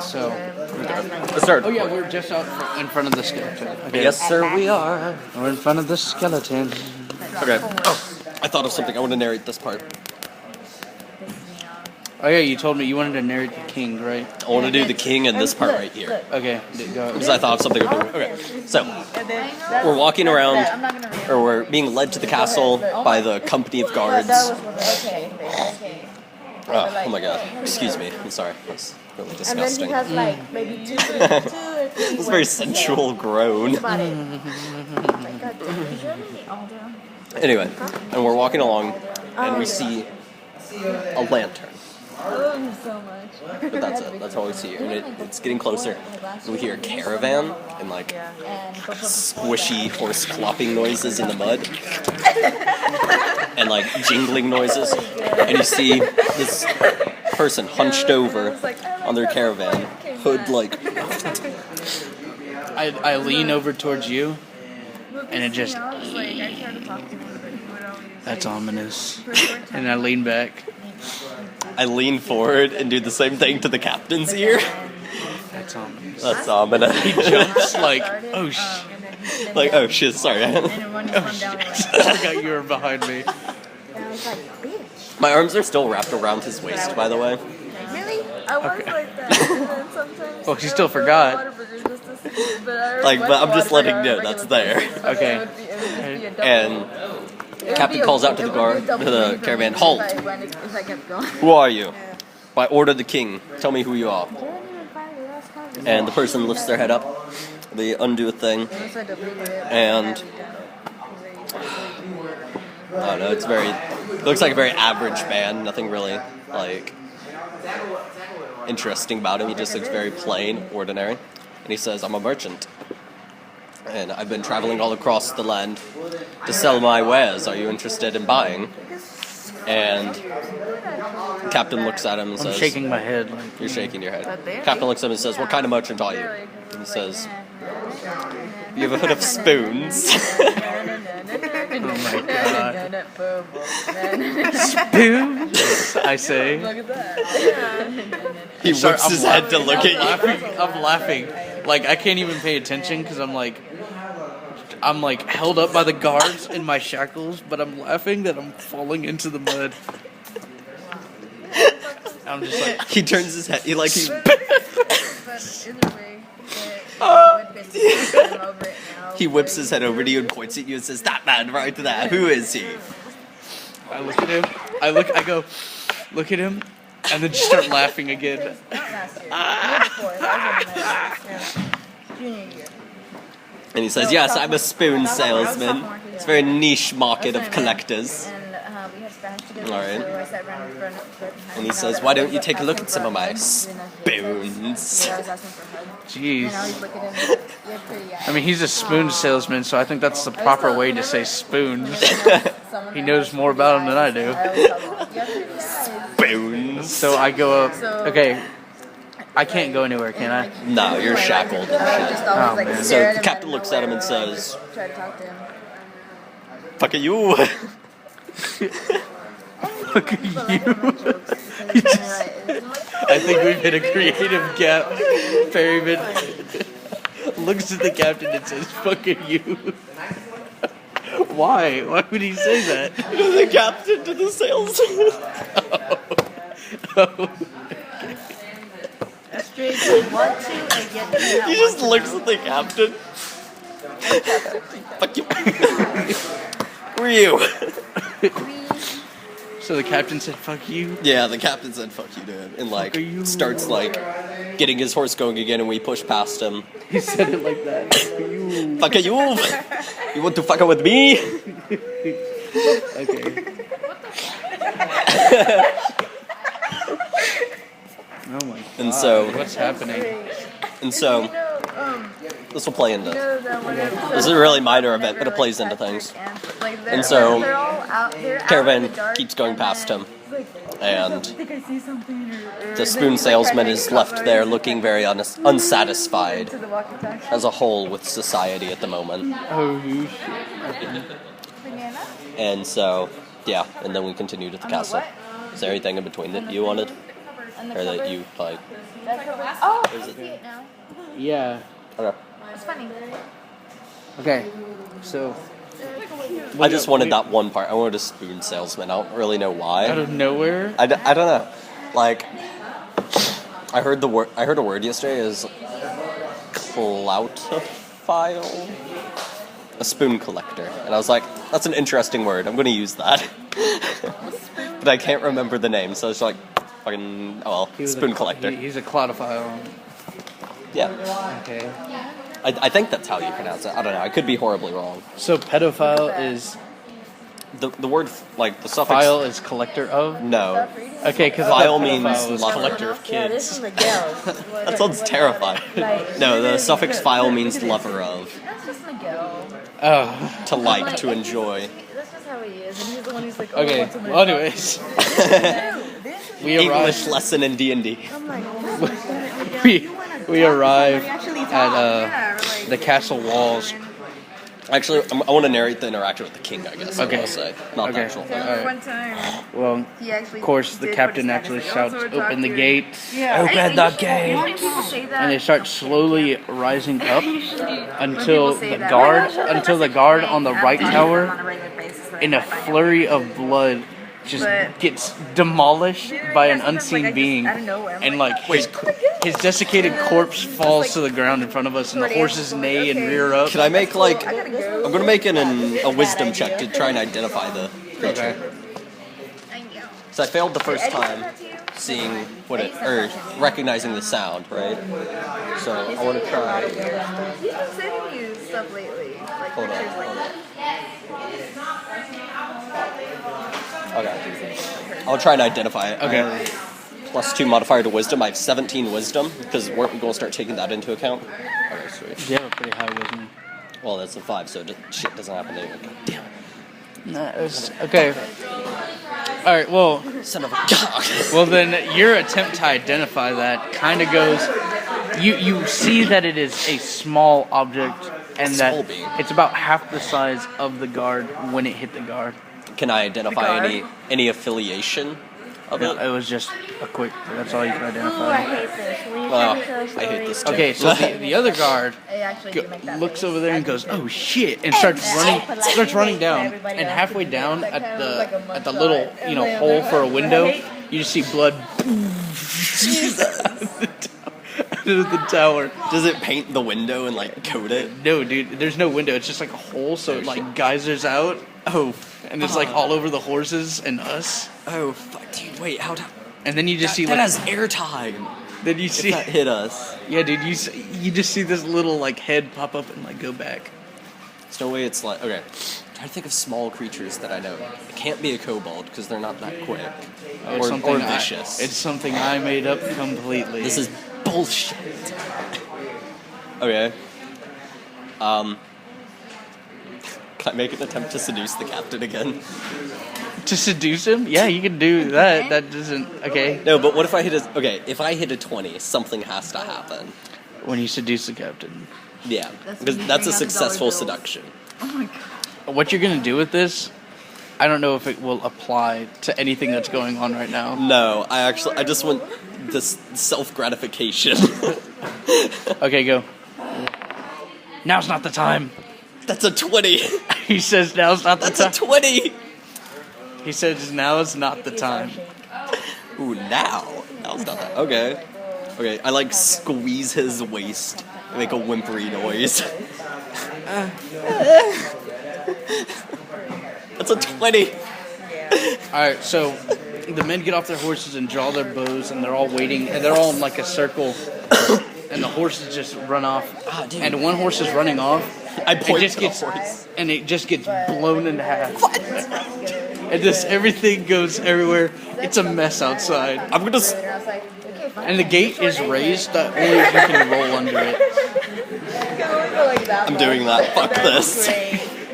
So, Let's start. oh yeah, we're just out in front of the skeleton. Okay. Yes, sir, we are. We're in front of the skeleton. Okay. Oh, I thought of something. I want to narrate this part. Oh yeah, you told me you wanted to narrate the king, right? I want to do the king in this part right here. Okay, go. Because I thought of something. Okay. So, we're walking around, or we're being led to the castle by the company of guards. Oh my god. Excuse me. I'm sorry. That's really disgusting. And then he has like maybe two or three. It's a very sensual groan. Anyway, and we're walking along, and we see a lantern. But that's it. That's all we see. And it's getting closer. And we hear a caravan and like squishy horse clopping noises in the mud. And like jingling noises. And you see this person hunched over on their caravan. Hood like... I lean over towards you, and it just... That's ominous. And I lean back. I lean forward and do the same thing to the captain's ear. That's ominous. That's ominous. He jumps like, oh shit. Like, oh shit, sorry. Oh shit. I forgot you were behind me. My arms are still wrapped around his waist, by the way. Really? I was Okay. like that. And then sometimes Oh, she still forgot. Like, but I'm just letting you know that's there. Okay. And Captain calls out to the guard, to the caravan, halt! Who are you? By order of the king, tell me who you are. And the person lifts their head up, they undo a thing, and I don't know, it looks like a very average man, nothing really, like, interesting about him, he just looks very plain, ordinary, and he says, I'm a merchant. And I've been traveling all across the land to sell my wares. Are you interested in buying? And the captain looks at him and says... I'm shaking my head. You're shaking your head. Captain looks at him and says, what kind of merchant are you? And he says, you ever heard of spoons? Oh my god. Spoons, I say. He whips his head to look at you. I'm laughing. Like, I can't even pay attention because I'm like held up by the guards in my shackles, but I'm laughing that I'm falling into the mud. I'm just like... He turns his head, he he whips his head over to you and points at you and says, that man right there, who is he? I look at him, I go, look at him, and then just start laughing again. And he says, yes, I'm a spoon salesman. It's a very niche market of collectors. Alright. And he says, why don't you take a look at some of my spoons? Jeez. I mean, he's a spoon salesman, so I think that's the proper way to say spoons. He knows more about them than I do. Spoons. So I go up. Okay. I can't go anywhere, can I? No, you're shackled and shit. Oh, man. So the captain looks at him and says, fuck you. Look at you. I think we've hit a creative gap. Perryman looks at the captain and says, fucking you. Why? Why would he say that? The captain to the salesman. Oh. He just looks at the captain. Fuck you. Who are you? So the captain said, fuck you? Yeah, the captain said fuck you to him. And like, starts like, getting his horse going again and we push past him. He said it like that. Fuck you. Fuck you! You want to fuck with me? Okay. Oh my god. And so... What's happening? And so... This will play into... This is a really minor event, but it plays into things. And so... Caravan keeps going past him. And... The spoon salesman is left there looking very unsatisfied as a whole with society at the moment. Oh shit. And so... Yeah, and then we continue to the castle. Is there anything in between that you wanted? Or that you like? Oh, I see it now. Yeah. Okay. It's funny. Okay. So. I just wanted that one part. I wanted a spoon salesman. I don't really know why. Out of nowhere. I don't know. Like, I heard the word. I heard a word yesterday is cloutophile, a spoon collector, and I was like, that's an interesting word. I'm going to use that. But I can't remember the name, so it's like, fucking, oh well, spoon collector. He's a cloudophile. Yeah. Okay. I think that's how you pronounce it. I don't know. I could be horribly wrong. So pedophile is The word, like, the suffix... file is collector of? No. Okay, because File means collector of Yeah, this kids. is Miguel. That sounds terrifying. No, the suffix file means lover of. That's just Miguel. Oh. To like, to enjoy. That's just how he is, and he's the one who's like, oh, Okay. what's in my Well, anyways, we English arrived. lesson in D&D. I'm like, oh my God. We arrived at the castle walls. Actually, I want to narrate the interaction with the king, I guess. Okay. I'll say. Not the Okay. actual thing. Alright. One time, Well, he actually of course, the did captain what actually his shouts, also were "Open the talking. gate! Yeah. Open the You gate!" know when people say that? And they start slowly rising up until people say the that, guard, like, until the guard on the I'm right talking to them tower, on a regular basis, so in I a find out. flurry of blood, just But- gets demolished by an Yeah, sometimes, like, unseen I just- being, out of nowhere, I'm and like, his desiccated corpse falls to the ground in front of us, and the horses neigh and rear up. Can I make, like... I gotta go. I'm going to make a wisdom check to try and identify the creature. So I failed the first time seeing what it... or recognizing the sound, right? So I want to try... He's been sending you stuff lately, like Hold on, pictures like hold that. Okay. I'll try and identify it. Okay. +2 modifier to wisdom. I have 17 wisdom, because we're going to start taking that into account. Okay, sweet. You have a pretty high wisdom. Well, that's a 5, so shit doesn't happen anyway. God damn it. No, okay. All right. Well, Son of a dog. well then your attempt to identify that kind of goes. You see that it is a small object, and Small that being. it's about half the size of the guard when it hit the guard. Can I identify guard? any affiliation of No, it? it was just a quick. That's all you can Ooh, I identify. hate this. Will you Well, tell me the story? I hate this too. Okay, so the other guard I actually do make that looks face. over there and goes, "Oh shit!" and starts running down. And halfway down at the little hole for a window, you just see blood. Out of the tower. Does it paint the window and like coat it? No, dude, there's no window. It's just like a hole, so it like geysers out. Oh, And it's like all over the horses and us. oh, fuck, dude! Wait, how? And then you just see That like has airtime. then you If see that hit us, yeah, dude, you just see this little like head pop up and like go back. there's no way it's like okay. Try to think of small creatures that I know. It can't be a kobold because they're not that quick It's or vicious. It's something I made up completely. This is bullshit. Okay. Can I make an attempt to seduce the captain again? to seduce him. Yeah, you can do that. That doesn't okay. No, but what if I hit a... Okay, if I hit a 20, something has to happen. When you seduce the captain. Yeah, That's because when you that's a bring out the successful dollar bills. seduction. Oh my God. What you're gonna do with this, I don't know if it will apply to anything that's going on right now. No, I just want this self-gratification. Okay, go. Now's not the time. That's a 20! He says now's not the That's a time. 20! He says now is not the time. Ooh, now? Now's not that... Okay. Okay, I like squeeze his waist and make a whimpery noise. That's a 20! Alright, so the men get off their horses and draw their bows, and they're all waiting, and they're all in like a circle, and the horses just run off. Ah, dude. And one horse is running off, I point it just to the gets horse. and it just gets blown in half. And just everything goes everywhere. It's a mess outside. I'm gonna... And I was like, okay, fine. And the gate is raised that only you can roll under it. I'm doing that. Fuck this.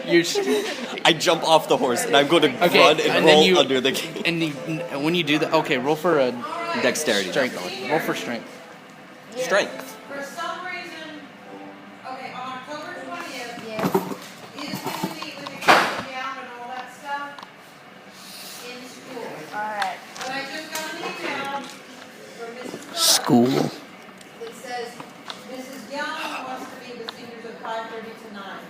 You're, I jump off the horse and I'm going to okay, run and and roll then you under the gate. and when you do that, okay, roll for a Dexterity. strength. definitely. Roll for strength. Strength. For some reason, okay, on October 20th, Yeah. is going to meet with the countdown and all that stuff in school. Alright. But I just got an email from school. It says, Mrs. Young wants to meet with seniors at 5:30 tonight.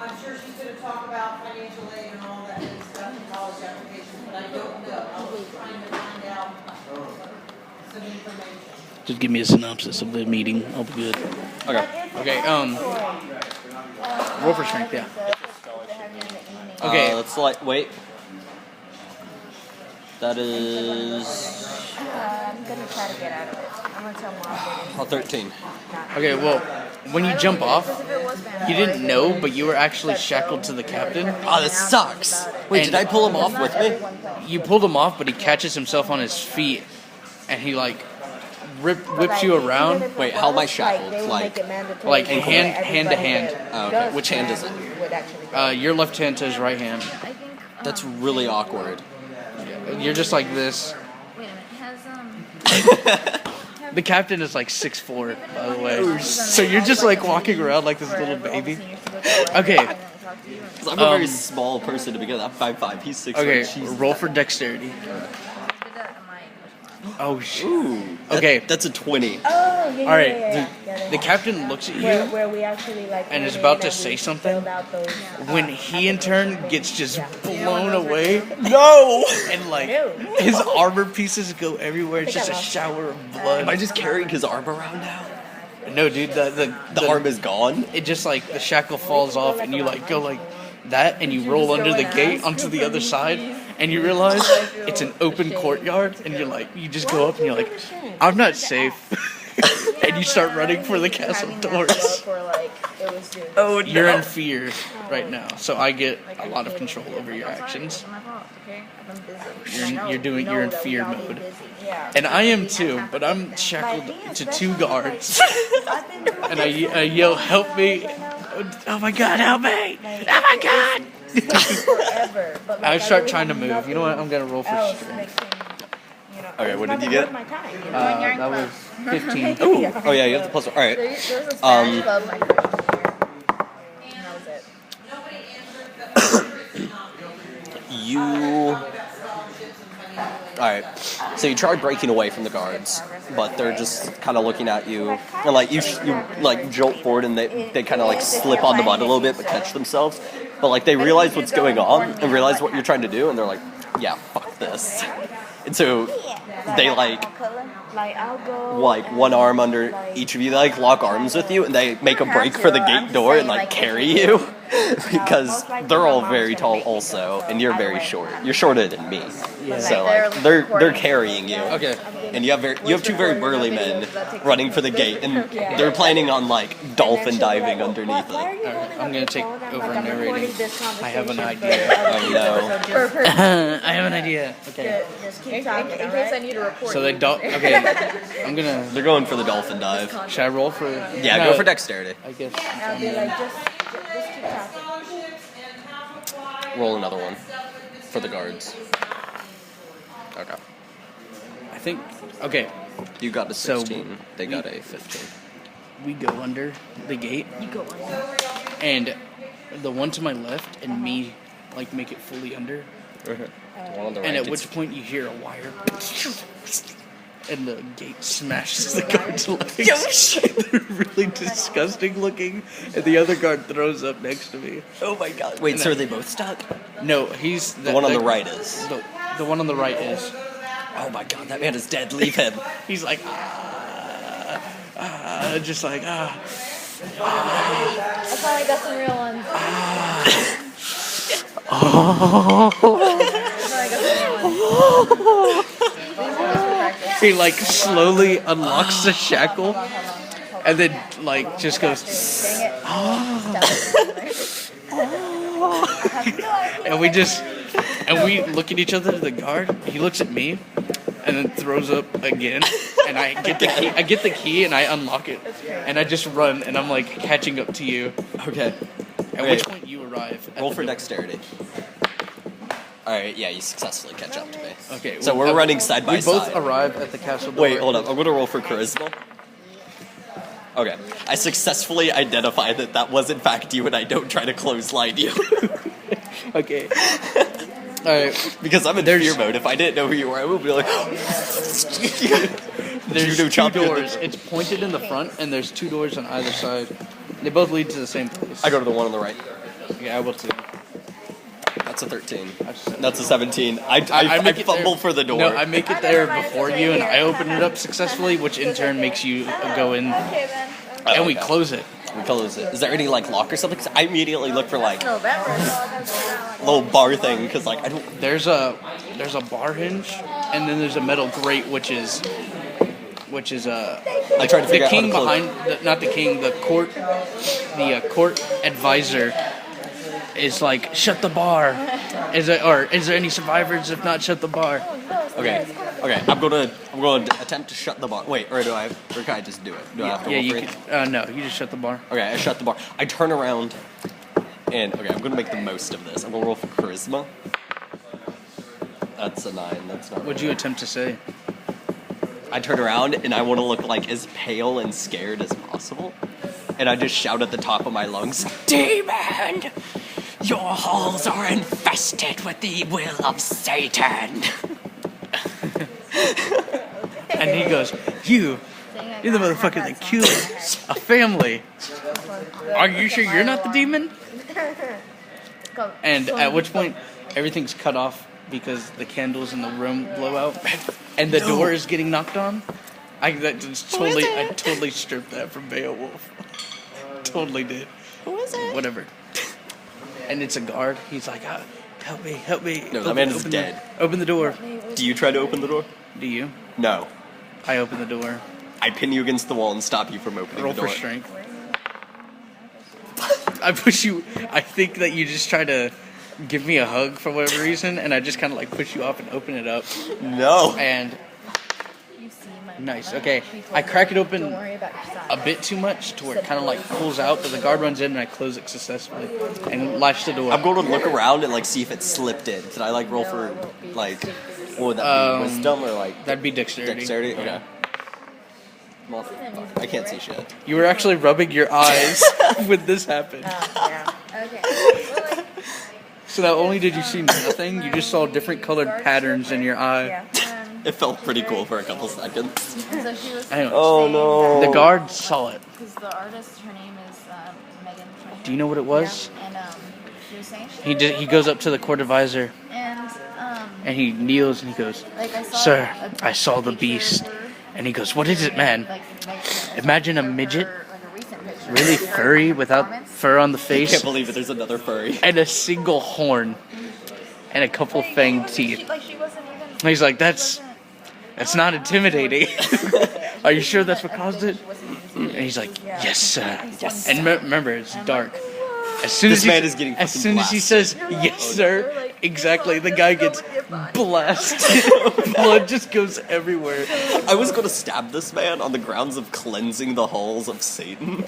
I'm sure she's gonna talk about financial aid and all that good stuff and college applications, but I don't know. I was trying to find out some information. Just give me a synopsis of the meeting. I'll be good. Okay. Okay, roll for strength, yeah. Okay. Let's wait. That is... I'm gonna try to get out of it. I'm gonna tell Mom. 13. Okay, well, when you jump off, you didn't know, but you were actually shackled to the captain. Oh, this sucks. Wait, did I pull him off with me? You pulled him off, but he catches himself on his feet, and he like whips you around. Wait, how am I shackled? Like hand to hand. Oh, okay. Which hand is it? Your left hand to his right hand. That's really awkward. You're just like this. Wait a minute. Has The captain is like 6'4", by the way. So you're just like walking around like this little baby. Okay. I'm a very small person to begin with. I'm 5'5". He's 6'1". Okay, Jesus. roll for dexterity. Oh shit. Ooh. Okay. That's a 20. Oh, yeah. All right. The captain looks at you Where we actually like and is about to say something. When he in turn gets just blown away. No! And like his armor pieces go everywhere. It's just a shower of blood. Am I just carrying his arm around now? No, dude. The arm is gone? It just like the shackle falls off and you like go like that and you roll under the gate onto the other side and you realize it's an open courtyard and you're like you just go up and you're like I'm not safe. And you start running for the castle doors. Oh, You're in fear right now, so I get a lot of control over your actions. You're in fear mode. And I am too, but I'm shackled to 2 guards. And I yell, help me. Oh my god, help me! Oh my god! I start trying to move. You know what? I'm gonna roll for strength. Okay, what did you get? That was 15. Ooh. Oh yeah, you have the plus 1. Alright. You... Alright. So you try breaking away from the guards, but they're just kind of looking at you. And like, you like jolt forward and they kind of like slip on the mud a little bit but catch themselves. But like, they realize what's going on and realize what you're trying to do and they're like, yeah, fuck this. And so they like one arm under each of you. They like lock arms with you and they make a break for the gate door and like carry you because they're all very tall also and you're very short. You're shorter than me, so like they're carrying you. Okay. And you have 2 very burly men running for the gate and they're planning on like dolphin diving underneath it. Alright, I'm gonna take over narrating. I have an idea. Oh no. I have an idea. Okay. In case I need to report. So okay. I'm gonna. They're going for the dolphin dive. Should I roll for? Yeah, No, go for dexterity. I guess. I'll be like, just keep talking. Roll another one for the guards. Okay. I think. Okay. You got a So 16. They got a 15. We go under the gate. And the one to my left and me, like, make it fully under. And at which point you hear a wire. And the gate smashes the guard's legs. They're really disgusting looking. And the other guard throws up next to me. Oh my god. Wait, so are they both stuck? No, he's... The one on the right is. The one on the right is. Oh my god, that man is dead. Leave him. He's like, just like, I finally got some real ones. He like slowly unlocks the shackle and then like just goes and we look at each other, the guard, he looks at me and then throws up again and I get the key and I unlock it and I just run and I'm like catching up to you. Okay. At which point you arrive. Roll for dexterity. Alright, yeah, you successfully catch up to me. Okay. So we're running side by side. We both arrive at the castle door. Wait, hold up. I'm going to roll for charisma. Okay. I successfully identify that was in fact you and I don't try to clothesline you. Okay. Alright. Because I'm in fear mode. If I didn't know who you were, I would be like... There's two doors. It's pointed in the front, and there's two doors on either side. They both lead to the same place. I go to the one on the right. Yeah, I will too. That's a 13. That's a 17. I fumble for the door. No, I make it there before you, and I open it up successfully, which in turn makes you go in, and we close it. We close it. Is there any like lock or something? 'Cause I immediately look for like a little bar thing because like I don't. There's a bar hinge, and then there's a metal grate, which is I tried to figure the king out how to behind, not the king, the court advisor is like, shut the bar. Is there any survivors? If not, shut the bar. Okay. I'm going to attempt to shut the bar. Wait, or can I just do it? Do I have to roll for it? No, you just shut the bar. Okay, I shut the bar. I turn around, and I'm going to make the most of this. I'm going to roll for charisma. That's a 9. That's not. What'd you attempt to say? I turn around and I want to look like as pale and scared as possible, and I just shout at the top of my lungs, "Demon! Your halls are infested with the will of Satan." And he goes, You're the motherfucker that killed a family. Are you sure you're not the demon? And at which point, everything's cut off because the candles in the room blow out, and the door is getting knocked on. I totally stripped that from Beowulf. Totally did. Who is it? Whatever. And it's a guard. He's like, help me. No, that man is dead. Open the door. Do you try to open the door? Do you? No. I open the door. I pin you against the wall and stop you from opening Roll the door. for strength. I push you. I think that you just try to give me a hug for whatever reason, and I just kind of like push you off and open it up. No. And nice. Okay, I crack it open a bit too much to where it kind of like pulls out, but the guard runs in and I close it successfully and latch the door. I'm going to look around and like see if it slipped in. Did I like roll for like what would that be? Wisdom or like that'd be dexterity. Dexterity. Okay. Well, I can't see shit. You were actually rubbing your eyes when this happened. Yeah. Okay. So not only did you see nothing, you just saw different colored patterns in your eye. Yeah. It felt pretty cool for a couple seconds. So she was Anyways, Oh no. the guard saw it. because the artist, her name is Megan. Do you know what it was? Yeah. And she was saying He goes up to the court advisor and and he kneels and he goes, like I saw "Sir, a I saw the picture beast." of her, And he goes, "What is it, man?" like, Imagine a of her, midget, like a recent picture, really like, furry her without performance. fur on the I face, can't believe it. There's another furry. and a single horn, and a couple fang teeth. Like she wasn't even. And he's like, "That's not intimidating." Are you sure that's what caused it? And he's like, "Yes, sir." Yes. And remember, it's dark. As soon This as man is getting as fucking soon as he blasted. says, "Yes, sir," exactly, the guy gets blasted. Blood just goes everywhere. I was going to stab this man on the grounds of cleansing the halls of Satan.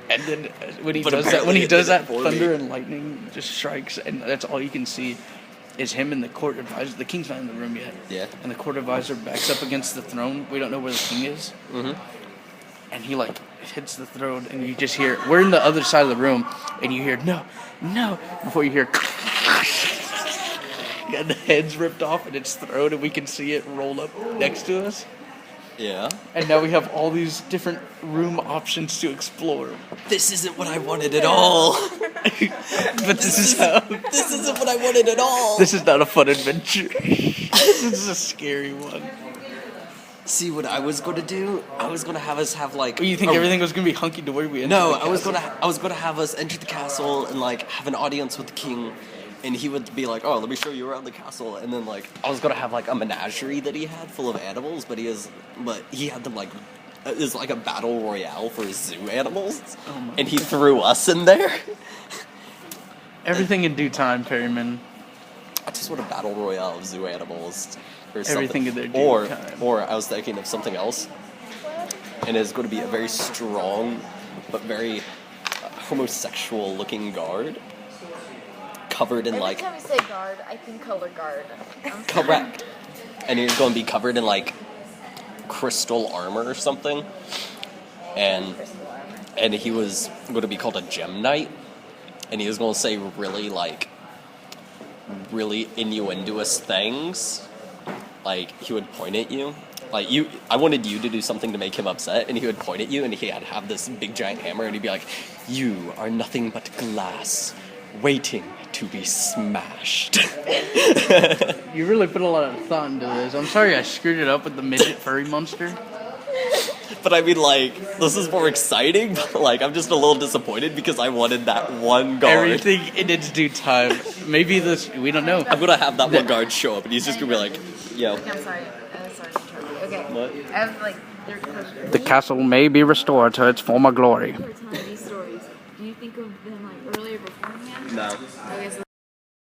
And then when he But does that, apparently it did that, it for thunder me. and lightning just strikes, and that's all you can see is him and the court advisor. The king's not in the room yet. Yeah. And the court advisor backs up against the throne. We don't know where the king is. Mm-hmm. And he like hits the throne, and you just hear. We're in the other side of the room, and you hear no, before you hear. And the head's ripped off and its throat, and we can see it roll up next to us. Yeah. And now we have all these different room options to explore. This isn't what I wanted at all. But this isn't what I wanted at all. This is not a fun adventure. This is a scary one. See what I was going to do? I was going to have us have like. You think everything was gonna be hunky dory? We No, I was gonna have us enter the castle and like have an audience with the king, and he would be like, "Oh, let me show you around the castle," and then like I was gonna have like a menagerie that he had full of animals, but he had them like it's like a battle royale for zoo animals, and he threw us in there. Everything in due time, Perryman. I just want a battle royale of zoo animals. Or Everything something. in their due time. Or I was thinking of something else, and it's going to be a very strong but very homosexual-looking guard, covered in Every like time we say guard, I think color guard. correct, and he's going to be covered in like crystal armor or something, and he was going to be called a gem knight, and he was going to say really innuendoous things. Like, he would point at you, Like I wanted you to do something to make him upset, and he would point at you, and he had to have this big giant hammer, and he'd be like, "You are nothing but glass, waiting to be smashed." You really put a lot of thought into this. I'm sorry I screwed it up with the midget furry monster. But I mean, like, this is more exciting, but, like, I'm just a little disappointed because I wanted that one guard. Everything in its due time. Maybe we don't know. I'm gonna have that one guard show up, and he's just gonna be like, yo. I'm sorry. Sorry to interrupt. Okay. What? I have like. The castle may be restored to its former glory. You were telling these stories. Do you think of them like earlier beforehand? No. Okay, so